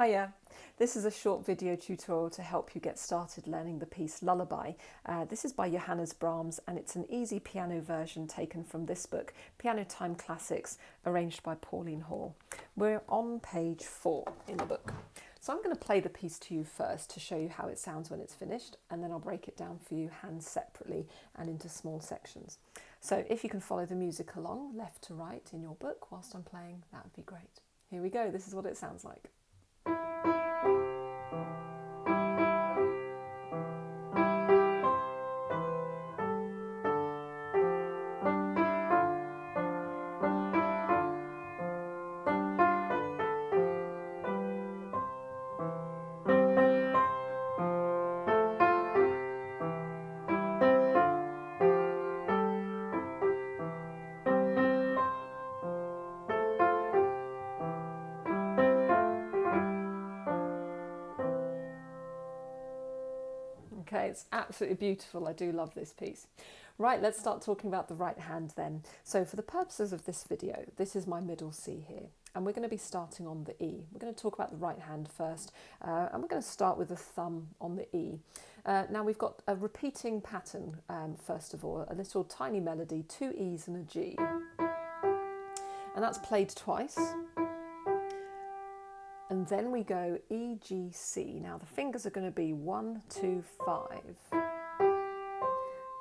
Hiya! This is a short video tutorial to help you get started learning the piece Lullaby. This is by Johannes Brahms and it's an easy piano version taken from this book, Piano Time Classics, arranged by Pauline Hall. We're on page 4 in the book. So I'm going to play the piece to you first to show you how it sounds when it's finished, and then I'll break it down for you hands separately and into small sections. So if you can follow the music along left to right in your book whilst I'm playing, that would be great. Here we go, this is what it sounds like. Okay, it's absolutely beautiful. I do love this piece. Right, let's start talking about the right hand then. So for the purposes of this video, this is my middle C here, and we're going to be starting on the E. We're going to talk about the right hand first, and we're going to start with the thumb on the E. Now we've got a repeating pattern, first of all, a little tiny melody, 2 E's and a G. And that's played twice. And then we go E, G, C. Now the fingers are going to be 1, 2, 5.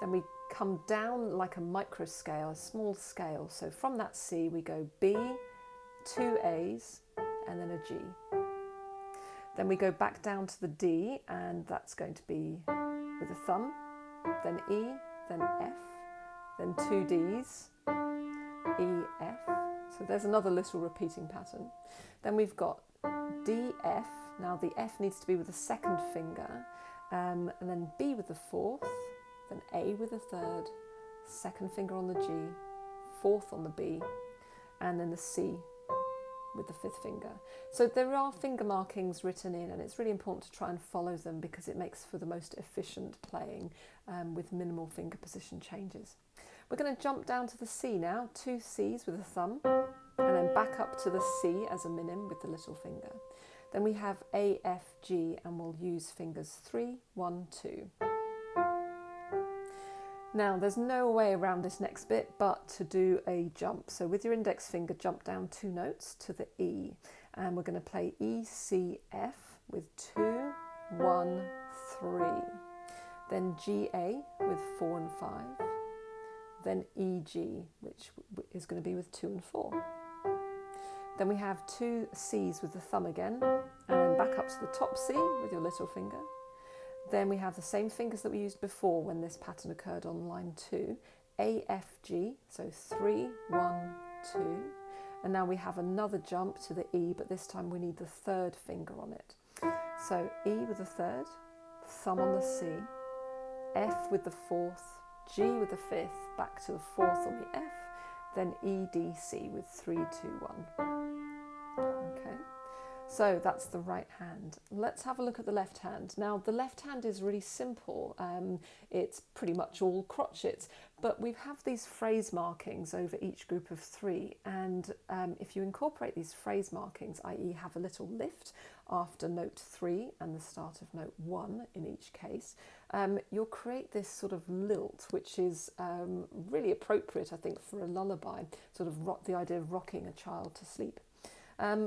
Then we come down like a micro scale, a small scale. So from that C we go B, 2 A's, and then a G. Then we go back down to the D, and that's going to be with a thumb, then E, then F, then 2 D's, E, F. So there's another little repeating pattern. Then we've got D, F. Now the F needs to be with the second finger, and then B with the fourth, then A with the third, second finger on the G, fourth on the B, and then the C with the fifth finger. So there are finger markings written in, and it's really important to try and follow them because it makes for the most efficient playing with minimal finger position changes. We're going to jump down to the C now, 2 C's with a thumb, and then back up to the C as a minim with the little finger. Then we have A, F, G, and we'll use fingers 3, 1, 2. Now there's no way around this next bit but to do a jump. So with your index finger, jump down 2 notes to the E, and we're going to play E, C, F with 2, 1, 3. Then G, A with 4 and 5. Then E, G, which is going to be with 2 and 4. Then we have 2 C's with the thumb again, and then back up to the top C with your little finger. Then we have the same fingers that we used before when this pattern occurred on line 2, A, F, G, so 3, 1, 2. And now we have another jump to the E, but this time we need the third finger on it. So E with the third, thumb on the C, F with the fourth, G with the fifth, back to the fourth on the F, then E, D, C with 3, 2, 1. Okay, so that's the right hand. Let's have a look at the left hand. Now the left hand is really simple. It's pretty much all crotchets, but we have these phrase markings over each group of 3, and if you incorporate these phrase markings, i.e. have a little lift after note 3 and the start of note 1 in each case, you'll create this sort of lilt, which is really appropriate, I think, for a lullaby, sort of the idea of rocking a child to sleep.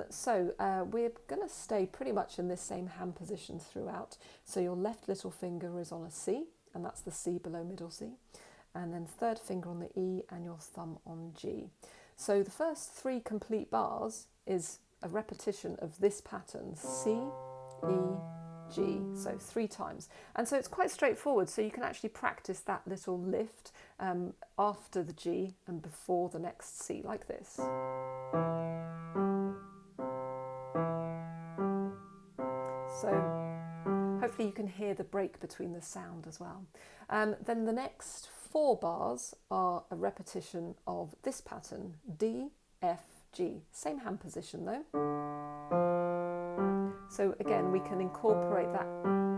So we're going to stay pretty much in this same hand position throughout. So your left little finger is on a C, and that's the C below middle C, and then third finger on the E and your thumb on G. So the first 3 complete bars is a repetition of this pattern, C, E, G, so 3 times. And so it's quite straightforward, so you can actually practice that little lift after the G and before the next C, like this. So hopefully you can hear the break between the sound as well. Then the next 4 bars are a repetition of this pattern, D, F, G. Same hand position though. So again, we can incorporate that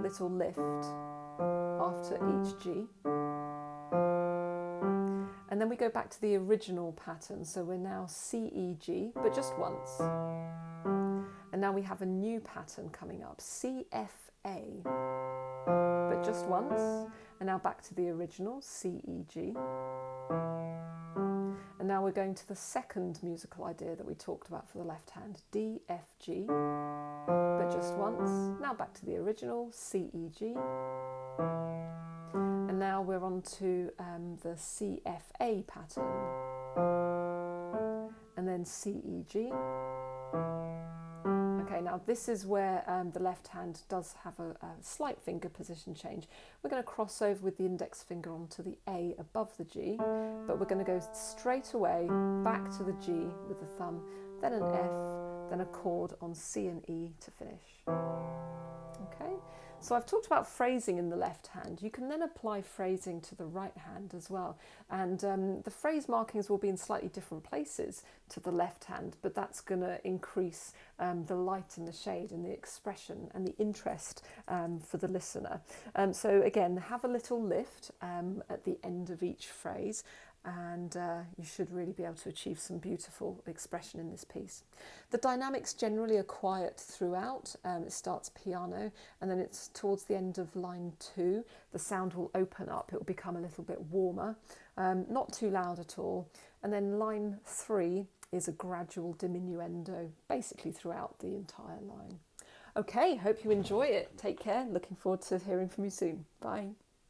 little lift after each G. And then we go back to the original pattern. So we're now C, E, G, but just once. And now we have a new pattern coming up, CFA, but just once. And now back to the original, CEG. And now we're going to the second musical idea that we talked about for the left hand, DFG, but just once. Now back to the original, CEG. And now we're on to the CFA pattern, and then CEG. Okay, now this is where the left hand does have a slight finger position change. We're going to cross over with the index finger onto the A above the G, but we're going to go straight away back to the G with the thumb, then an F, then a chord on C and E to finish. Okay, so I've talked about phrasing in the left hand. You can then apply phrasing to the right hand as well. And the phrase markings will be in slightly different places to the left hand, but that's going to increase the light and the shade and the expression and the interest for the listener. So again, have a little lift at the end of each phrase, and you should really be able to achieve some beautiful expression in this piece. The dynamics generally are quiet throughout. It starts piano, and then it's towards the end of line 2, the sound will open up, it will become a little bit warmer, not too loud at all, and then line 3 is a gradual diminuendo, basically throughout the entire line. Okay, hope you enjoy it. Take care, looking forward to hearing from you soon. Bye.